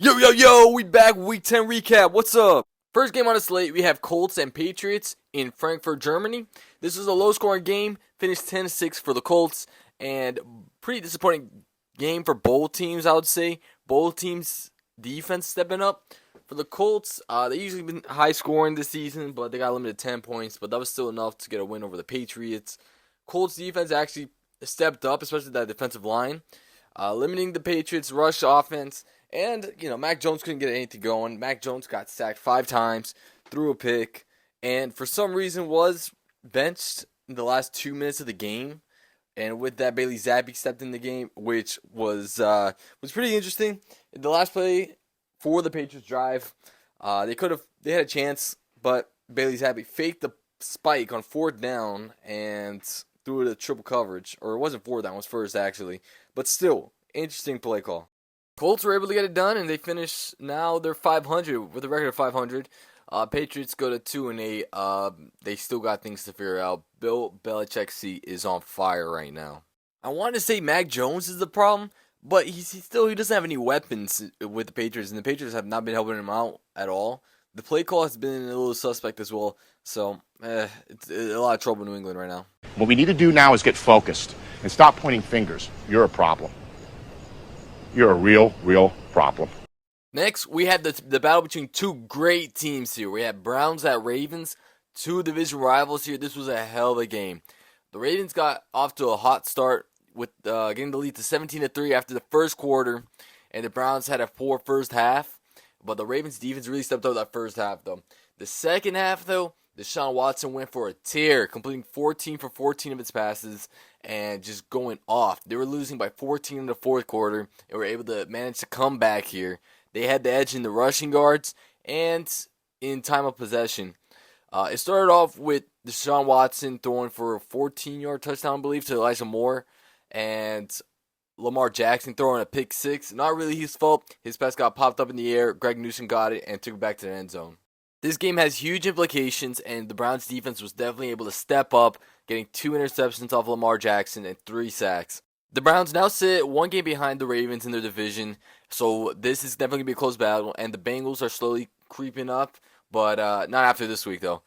Yo, we back, week 10 recap. What's up? First game on the slate, we have Colts and Patriots in Frankfurt, Germany. This was a low-scoring game, finished 10-6 for the Colts, and pretty disappointing game for both teams, I would say. Both teams' defense stepping up. For the Colts, they usually been high-scoring this season, but they got limited to 10 points, but that was still enough to get a win over the Patriots. Colts' defense actually stepped up, especially that defensive line, limiting the Patriots' rush offense. And, Mac Jones couldn't get anything going. Mac Jones got sacked 5 times, threw a pick, and for some reason was benched in the last 2 minutes of the game. And with that, Bailey Zappi stepped in the game, which was pretty interesting. In the last play for the Patriots drive, they had a chance, but Bailey Zappi faked the spike on 4th down and threw it a triple coverage. Or it wasn't 4th down, it was first actually. But still, interesting play call. Colts were able to get it done, and they finish now. They're 500 with a record of 500. Patriots go to 2-8. They still got things to figure out. Bill Belichick's seat is on fire right now. I wanted to say Mac Jones is the problem, but he doesn't have any weapons with the Patriots, and the Patriots have not been helping him out at all. The play call has been a little suspect as well, so it's a lot of trouble in New England right now. What we need to do now is get focused and stop pointing fingers. You're a problem. You're a real problem. Next, we had the battle between two great teams here. We had Browns at Ravens, two division rivals here. This was a hell of a game. The Ravens got off to a hot start with getting the lead to 17-3 after the first quarter, and the Browns had a poor first half. But the Ravens defense really stepped up that first half, though. The second half, though, Deshaun Watson went for a tear, completing 14 for 14 of its passes and just going off. They were losing by 14 in the fourth quarter and were able to manage to come back here. They had the edge in the rushing yards and in time of possession. It started off with Deshaun Watson throwing for a 14-yard touchdown, I believe, to Elijah Moore, and Lamar Jackson throwing a pick six. Not really his fault. His pass got popped up in the air. Greg Newsome got it and took it back to the end zone. This game has huge implications, and the Browns defense was definitely able to step up, getting 2 interceptions off Lamar Jackson and 3 sacks. The Browns now sit 1 game behind the Ravens in their division, so this is definitely going to be a close battle, and the Bengals are slowly creeping up, but not after this week, though.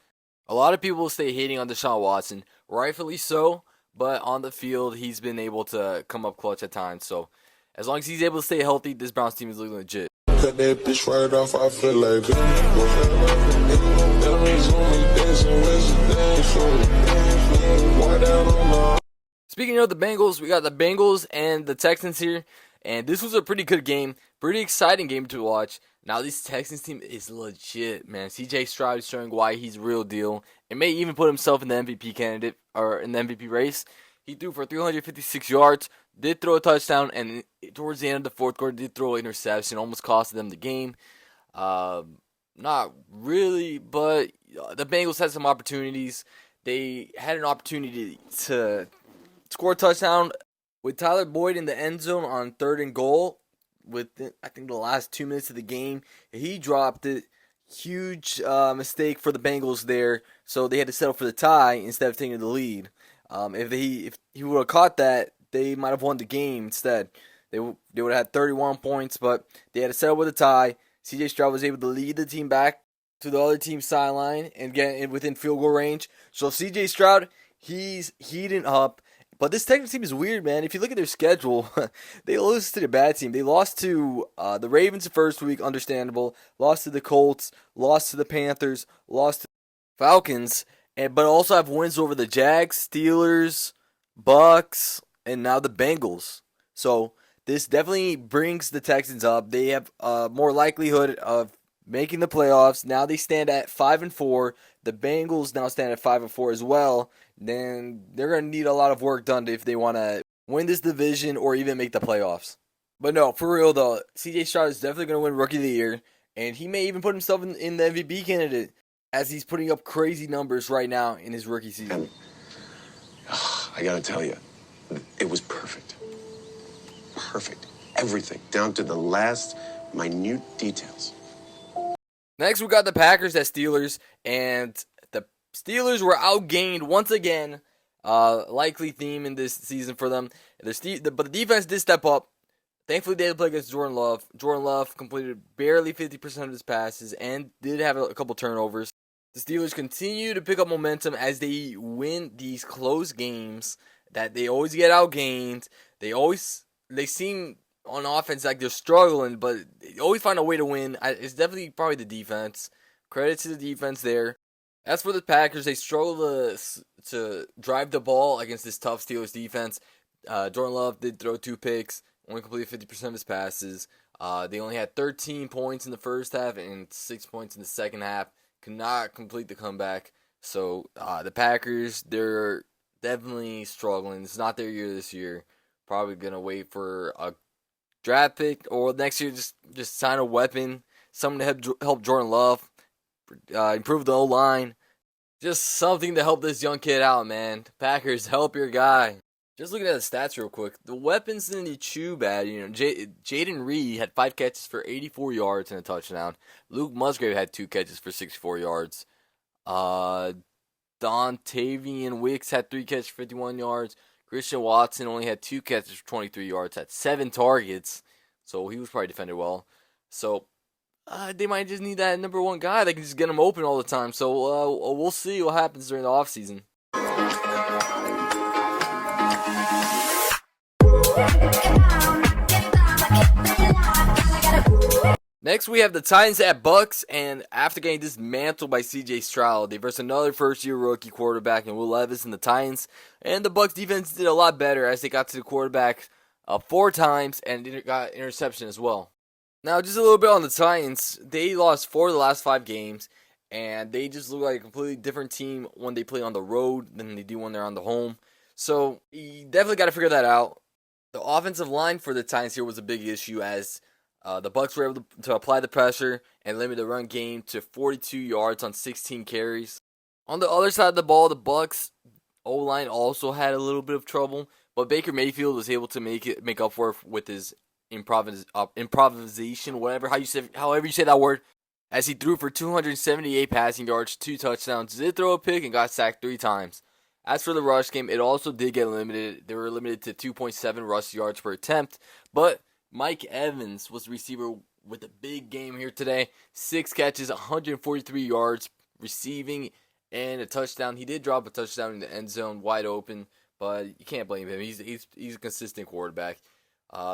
A lot of people will stay hating on Deshaun Watson, rightfully so, but on the field, he's been able to come up clutch at times, so as long as he's able to stay healthy, this Browns team is looking legit. Cut that bitch right off, I feel like Speaking of the Bengals, we got the Bengals and the Texans here, and this was a pretty good game, pretty exciting game to watch. Now this Texans team is legit, man. CJ Stroud is showing why he's real deal, and may even put himself in the MVP candidate or in the MVP race. He threw for 356 yards, did throw a touchdown, and towards the end of the fourth quarter did throw an interception, almost cost them the game. Not really, but the Bengals had some opportunities. They had an opportunity to score a touchdown with Tyler Boyd in the end zone on 3rd and goal with, I think, the last 2 minutes of the game. He dropped it. Huge mistake for the Bengals there, so they had to settle for the tie instead of taking the lead. If he would have caught that, they might have won the game instead. They would have had 31 points, but they had to settle with a tie. CJ Stroud was able to lead the team back to the other team's sideline and get it within field goal range. So CJ Stroud, he's heating up. But this Texans team is weird, man. If you look at their schedule, they lose to the bad team. They lost to the Ravens the first week, understandable. Lost to the Colts, lost to the Panthers, lost to the Falcons, but also have wins over the Jags, Steelers, Bucks, and now the Bengals. So this definitely brings the Texans up. They have more likelihood of making the playoffs. Now they stand at 5-4. The Bengals now stand at 5-4 as well. Then they're going to need a lot of work done if they want to win this division or even make the playoffs. But no, for real though, CJ Stroud is definitely going to win Rookie of the Year, and he may even put himself in the MVP candidate as he's putting up crazy numbers right now in his rookie season. I gotta tell you, it was perfect. Perfect. Everything, down to the last minute details. Next, we got the Packers at Steelers, and the Steelers were outgained once again. Likely theme in this season for them. But the defense did step up. Thankfully, they had to play against Jordan Love. Jordan Love completed barely 50% of his passes and did have a couple turnovers. The Steelers continue to pick up momentum as they win these close games that they always get outgained. They seem on offense like they're struggling, but they always find a way to win. It's definitely probably the defense. Credit to the defense there. As for the Packers, they struggle to drive the ball against this tough Steelers defense. Jordan Love did throw 2 picks, only completed 50% of his passes. They only had 13 points in the first half and 6 points in the second half. Could not complete the comeback. So the Packers, they're definitely struggling. It's not their year this year. Probably gonna wait for a draft pick or next year just sign a weapon, someone to help Jordan Love, improve the O-line. Just something to help this young kid out, man. Packers, help your guy. Just looking at the stats real quick. The weapons didn't need too bad. Jaden Reed had 5 catches for 84 yards and a touchdown. Luke Musgrave had 2 catches for 64 yards. Dontavian Wicks had 3 catches for 51 yards. Christian Watson only had 2 catches for 23 yards, had 7 targets. So he was probably defended well. So they might just need that number 1 guy that can just get them open all the time. So we'll see what happens during the offseason. Next, we have the Titans at Bucks, and after getting dismantled by C.J. Stroud, they versus another first-year rookie quarterback in Will Levis and the Titans. And the Bucks defense did a lot better as they got to the quarterback 4 times and got interception as well. Now, just a little bit on the Titans. They lost 4 of the last 5 games, and they just look like a completely different team when they play on the road than they do when they're on the home. So, you definitely got to figure that out. The offensive line for the Titans here was a big issue as the Bucks were able to apply the pressure and limit the run game to 42 yards on 16 carries. On the other side of the ball, the Bucks O-line also had a little bit of trouble, but Baker Mayfield was able to make up for it with his improvisation, however you say that word, as he threw for 278 passing yards, 2 touchdowns, did throw a pick, and got sacked 3 times. As for the rush game, it also did get limited. They were limited to 2.7 rush yards per attempt, but Mike Evans was the receiver with a big game here today. 6 catches, 143 yards receiving, and a touchdown. He did drop a touchdown in the end zone, wide open, but you can't blame him. He's a consistent quarterback.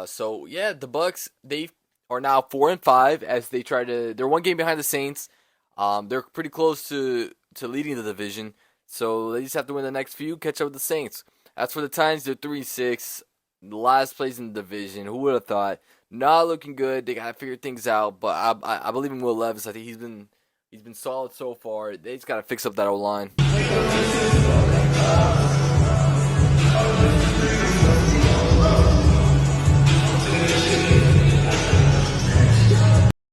So yeah, the Bucks, they are now 4-5 as they they're 1 game behind the Saints. They're pretty close to leading the division. So they just have to win the next few, catch up with the Saints. As for the Titans, they're 3-6. Last place in the division. Who would have thought? Not looking good. They gotta figure things out. But I believe in Will Levis. I think he's been solid so far. They just gotta fix up that O-line.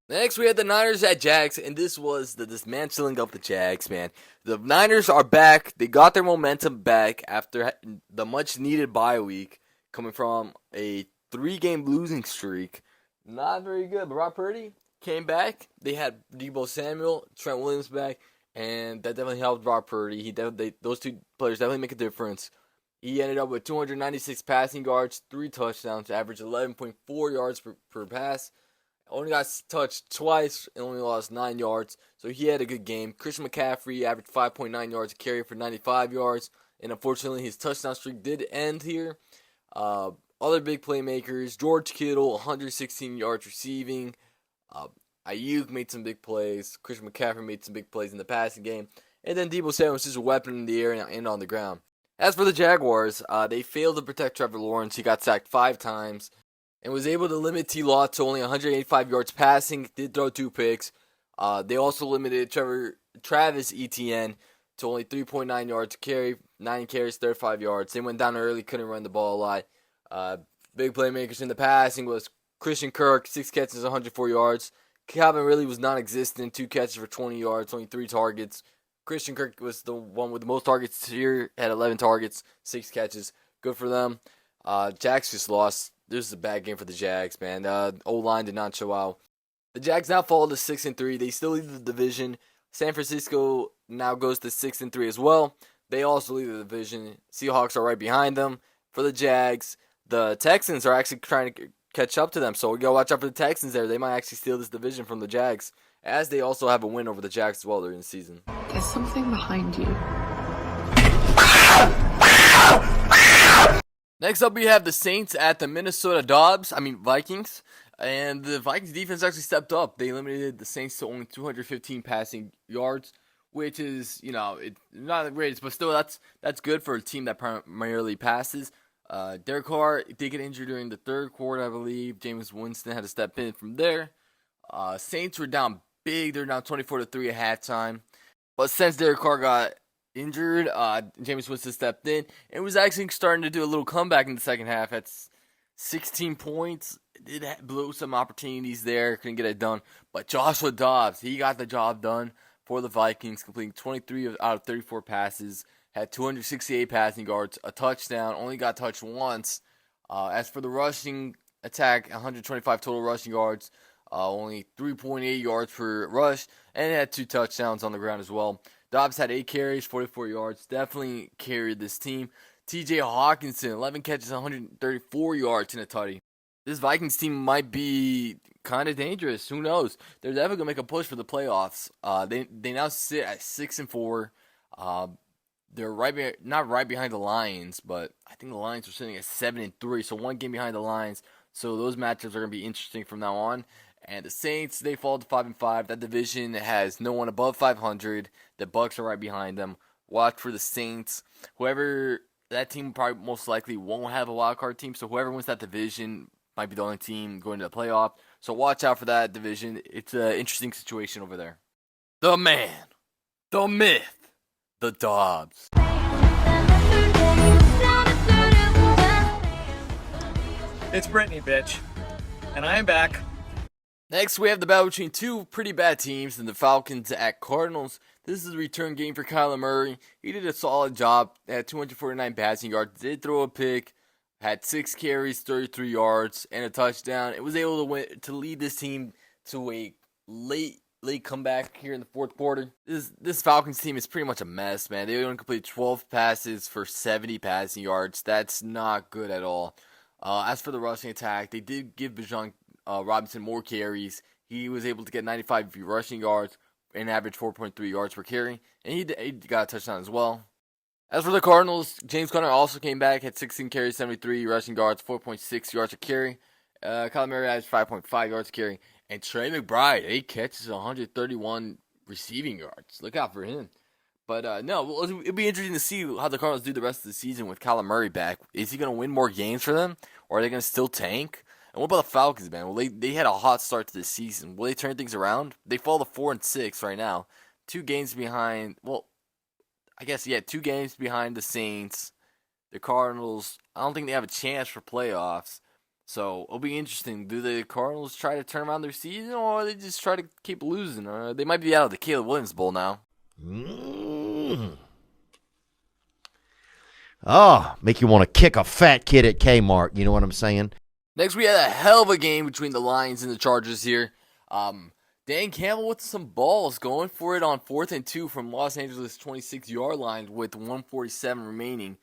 Next, we had the Niners at Jags, and this was the dismantling of the Jags, man. The Niners are back. They got their momentum back after the much-needed bye week, coming from a 3-game losing streak. Not very good, but Brock Purdy came back. They had Deebo Samuel, Trent Williams back, and that definitely helped Brock Purdy. Those 2 players definitely make a difference. He ended up with 296 passing yards, 3 touchdowns, averaged 11.4 yards per pass. Only got touched twice and only lost 9 yards, so he had a good game. Christian McCaffrey averaged 5.9 yards a carry for 95 yards, and unfortunately his touchdown streak did end here. Other big playmakers, George Kittle, 116 yards receiving. Ayuk made some big plays. Christian McCaffrey made some big plays in the passing game. And then Deebo Samuel was just a weapon in the air and on the ground. As for the Jaguars, they failed to protect Trevor Lawrence. He got sacked 5 times. And was able to limit T. Law to only 185 yards passing. Did throw 2 picks. They also limited Travis Etienne to only 3.9 yards carry, 9 carries, 35 yards. They went down early, couldn't run the ball a lot. Big playmakers in the passing was Christian Kirk, 6 catches, 104 yards. Calvin Ridley was non-existent, 2 catches for 20 yards, only 3 targets. Christian Kirk was the one with the most targets here, had 11 targets, 6 catches. Good for them. Jags just lost. This is a bad game for the Jags, man. O-line did not show out. The Jags now fall to 6-3. They still lead the division. San Francisco now goes to 6-3 as well. They also lead the division. Seahawks are right behind them. For the Jags, the Texans are actually trying to catch up to them. So we got to watch out for the Texans there. They might actually steal this division from the Jags, as they also have a win over the Jags as well during the season. There's something behind you. Next up, we have the Saints at the Minnesota Vikings. And the Vikings defense actually stepped up. They limited the Saints to only 215 passing yards, which is, it's not the greatest, but still that's good for a team that primarily passes. Derek Carr did get injured during the third quarter, I believe. Jameis Winston had to step in from there. Saints were down big. They're down 24-3 at halftime. But since Derek Carr got injured, Jameis Winston stepped in and was actually starting to do a little comeback in the second half. That's 16 points. Did blew some opportunities there. Couldn't get it done. But Joshua Dobbs, he got the job done for the Vikings, completing 23 out of 34 passes. Had 268 passing yards, a touchdown. Only got touched once. As for the rushing attack, 125 total rushing yards. Only 3.8 yards per rush. And had 2 touchdowns on the ground as well. Dobbs had 8 carries, 44 yards. Definitely carried this team. TJ Hawkinson, 11 catches, 134 yards and a tutty. This Vikings team might be kind of dangerous. Who knows? They're definitely going to make a push for the playoffs. They now sit at 6-4. They're not right behind the Lions, but I think the Lions are sitting at 7-3. So one game behind the Lions. So those matchups are going to be interesting from now on. And the Saints, they fall to 5-5. That division has no one above 500. The Bucs are right behind them. Watch for the Saints. That team probably most likely won't have a wild card team. So whoever wins that division might be the only team going to the playoff. So watch out for that division. It's an interesting situation over there. The man, the myth, the Dobbs. It's Brittany, bitch. And I am back. Next, we have the battle between two pretty bad teams, and the Falcons at Cardinals. This is a return game for Kyler Murray. He did a solid job. Had 249 passing yards, did throw a pick, had 6 carries, 33 yards, and a touchdown. It was able to lead this team to a late comeback here in the fourth quarter. This Falcons team is pretty much a mess, man. They only completed 12 passes for 70 passing yards. That's not good at all. As for the rushing attack, they did give Bijan Robinson more carries. He was able to get 95 rushing yards and average 4.3 yards per carry, and he got a touchdown as well. As for the Cardinals, James Conner also came back, had 16 carries, 73 rushing yards, 4.6 yards a carry. Kyler Murray averaged 5.5 yards a carry, and Trey McBride, 8 catches, 131 receiving yards. Look out for him. But it'll be interesting to see how the Cardinals do the rest of the season with Kyler Murray back. Is he going to win more games for them, or are they going to still tank? And what about the Falcons, man? Well, they had a hot start to this season. Will they turn things around? They fall to 4-6 right now. 2 games behind. Well, I guess 2 games behind the Saints. The Cardinals, I don't think they have a chance for playoffs. So it'll be interesting. Do the Cardinals try to turn around their season, or they just try to keep losing? Or they might be out of the Caleb Williams Bowl now. Make you want to kick a fat kid at Kmart. You know what I'm saying? Next, we had a hell of a game between the Lions and the Chargers here. Dan Campbell with some balls, going for it on 4th and 2 from Los Angeles' 26-yard line with 1:47 remaining.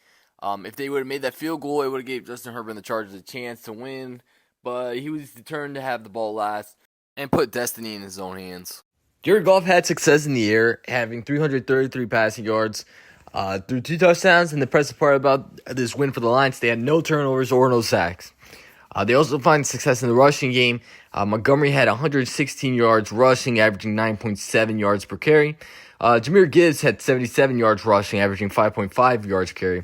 If they would have made that field goal, it would have gave Justin Herbert and the Chargers a chance to win. But he was determined to have the ball last and put destiny in his own hands. Jared Goff had success in the air, having 333 passing yards through 2 touchdowns. And the impressive part about this win for the Lions, they had no turnovers or no sacks. They also find success in the rushing game. Montgomery had 116 yards rushing, averaging 9.7 yards per carry. Jahmyr Gibbs had 77 yards rushing, averaging 5.5 yards per carry.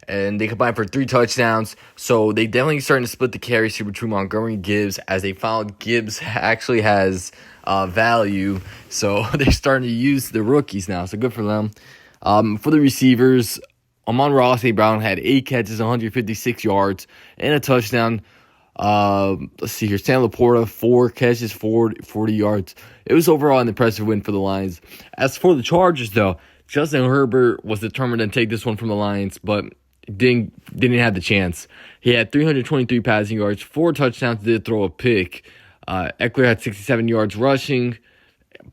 And they combined for 3 touchdowns. So they definitely starting to split the carries here between Montgomery and Gibbs, as they found Gibbs actually has value. So they're starting to use the rookies now. So good for them. For the receivers, Amon-Ra St. Brown had 8 catches, 156 yards, and a touchdown. Let's see here. Sam Laporta, 4 catches, 40 yards. It was overall an impressive win for the Lions. As for the Chargers, though, Justin Herbert was determined to take this one from the Lions, but didn't have the chance. He had 323 passing yards, 4 touchdowns, did throw a pick. Eckler had 67 yards rushing,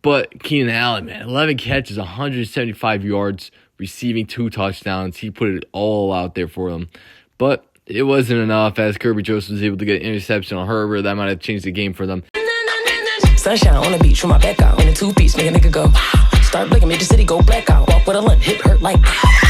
but Keenan Allen, man, 11 catches, 175 yards, receiving 2 touchdowns. He put it all out there for them. But it wasn't enough as Kirby Joseph was able to get an interception on Herbert. That might have changed the game for them. Sunshine on the beach with my back out. In a two-piece, make a nigga go. Start blinking, make the city go blackout. Walk with a limp, hip hurt like.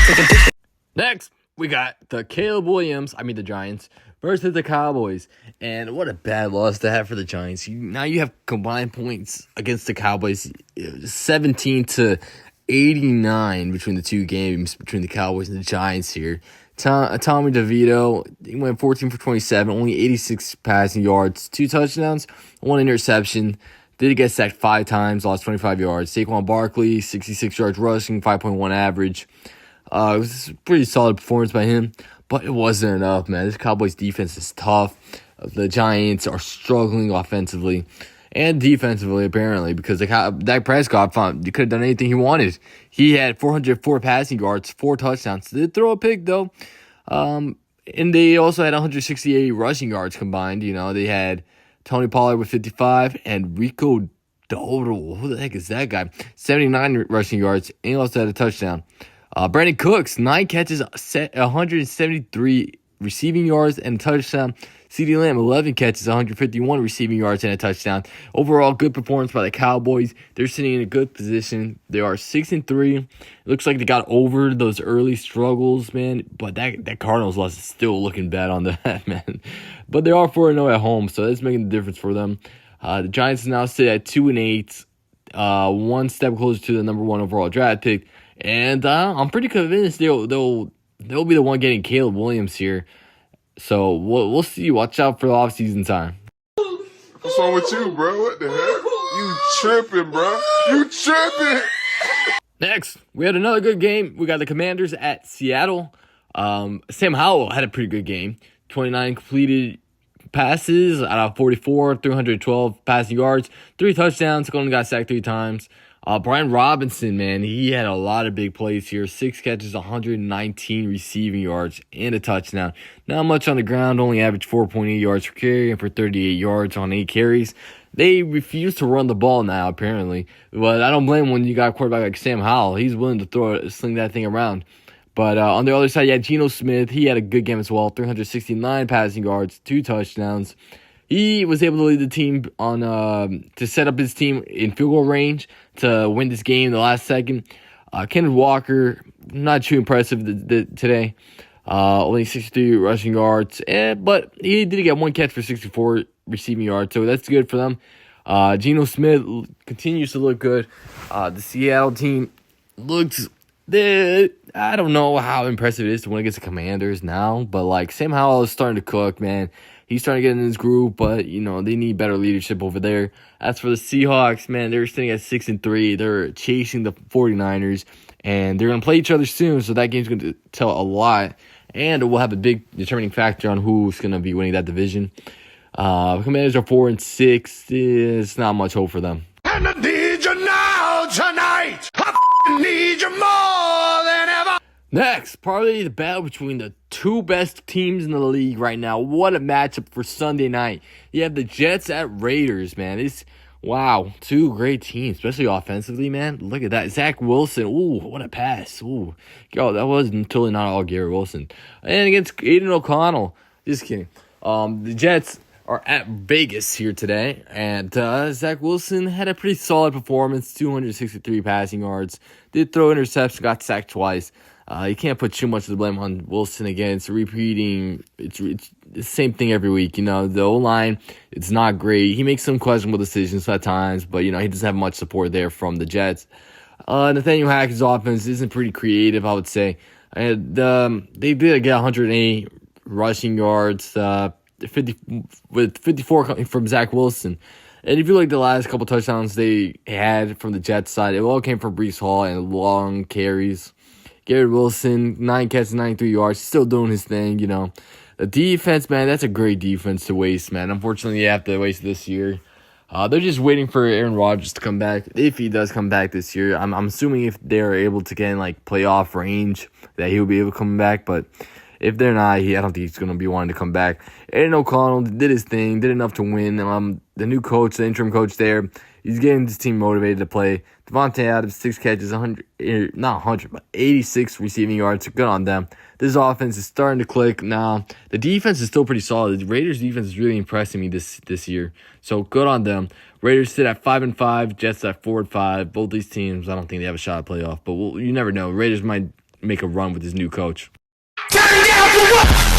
Taking pictures. Next, we got the the Giants, versus the Cowboys. And what a bad loss to have for the Giants. Now you have combined points against the Cowboys, 17-89 between the two games, between the Cowboys and the Giants here. Tommy DeVito, he went 14 for 27, only 86 passing yards, 2 touchdowns, 1 interception. Did get sacked 5 times, lost 25 yards. Saquon Barkley, 66 yards rushing, 5.1 average. It was a pretty solid performance by him, but it wasn't enough, man. This Cowboys defense is tough. The Giants are struggling offensively and defensively, apparently, because Dak Prescott he could have done anything he wanted. He had 404 passing yards, 4 touchdowns. They did throw a pick, though. And they also had 168 rushing yards combined. You know, they had Tony Pollard with 55 and Rico Dowdle. Who the heck is that guy? 79 rushing yards, and he also had a touchdown. Brandon Cooks, 9 catches, 173 receiving yards and a touchdown. CeeDee Lamb, 11 catches, 151 receiving yards and a touchdown. Overall, good performance by the Cowboys. They're sitting in a good position. They are 6-3. It looks like they got over those early struggles, man. But that Cardinals loss is still looking bad on that, man. But they are 4-0 at home, so that's making the difference for them. The Giants now sit at 2-8, 1 step closer to the number 1 overall draft pick. And I'm pretty convinced they'll be the one getting Caleb Williams here. So we'll see. Watch out for the offseason time. What's wrong with you, bro? What the heck? You tripping, bro? You tripping? Next, we had another good game. We got the Commanders at Seattle. Sam Howell had a pretty good game. 29 completed passes out of 44, 312 passing yards, 3 touchdowns. Only got sacked 3 times. Brian Robinson, man, he had a lot of big plays here. 6 catches, 119 receiving yards, and a touchdown. Not much on the ground, only averaged 4.8 yards per carry and for 38 yards on 8 carries. They refuse to run the ball now, apparently. But I don't blame when you got a quarterback like Sam Howell. He's willing to sling that thing around. But on the other side, you had Geno Smith. He had a good game as well. 369 passing yards, 2 touchdowns. He was able to lead the team on to set up his team in field goal range to win this game in the last second. Kenneth Walker, not too impressive today. Only 63 rushing yards, but he did get 1 catch for 64 receiving yards, so that's good for them. Geno Smith continues to look good. The Seattle team looks... I don't know how impressive it is to win against the Commanders now, but like Sam Howell is starting to cook, man. He's starting to get in his groove, but, you know, they need better leadership over there. As for the Seahawks, man, they're sitting at 6-3. They're chasing the 49ers, and they're going to play each other soon, so that game's going to tell a lot. And it will have a big determining factor on who's going to be winning that division. Commanders are 4-6. It's not much hope for them. And I need you now tonight. I need you more than ever. Next, probably the battle between the 2 best teams in the league right now. What a matchup for Sunday night. You have the Jets at Raiders, man. Wow, 2 great teams, especially offensively, man. Look at that. Zach Wilson. Ooh, what a pass. Ooh. Yo, that was totally not all Garrett Wilson. And against Aiden O'Connell. Just kidding. The Jets are at Vegas here today. And Zach Wilson had a pretty solid performance. 263 passing yards. Did throw interception, got sacked twice. You can't put too much of the blame on Wilson again. It's repeating. It's the same thing every week. You know, the O-line, it's not great. He makes some questionable decisions at times, but, you know, he doesn't have much support there from the Jets. Nathaniel Hackett's offense isn't pretty creative, I would say. And they did get 108 rushing yards, 54 coming from Zach Wilson. And if you look at the last couple touchdowns they had from the Jets side, it all came from Breece Hall and long carries. Garrett Wilson, 9 catches, 93 yards, still doing his thing, you know. The defense, man, that's a great defense to waste, man. Unfortunately, you have to waste this year. They're just waiting for Aaron Rodgers to come back. If he does come back this year, I'm assuming if they're able to get in, like, playoff range, that he'll be able to come back. But if they're not, I don't think he's going to be wanting to come back. Aiden O'Connell did his thing, did enough to win. The new coach, the interim coach there, He's getting his team motivated to play. Devontae Adams, 6 catches, 86 receiving yards. Good on them. This offense is starting to click now. The defense is still pretty solid. The Raiders' defense is really impressing me this year. So good on them. Raiders sit at 5-5. Jets at 4-5. Both these teams, I don't think they have a shot at playoff. But you never know. Raiders might make a run with this new coach. Turn down for what?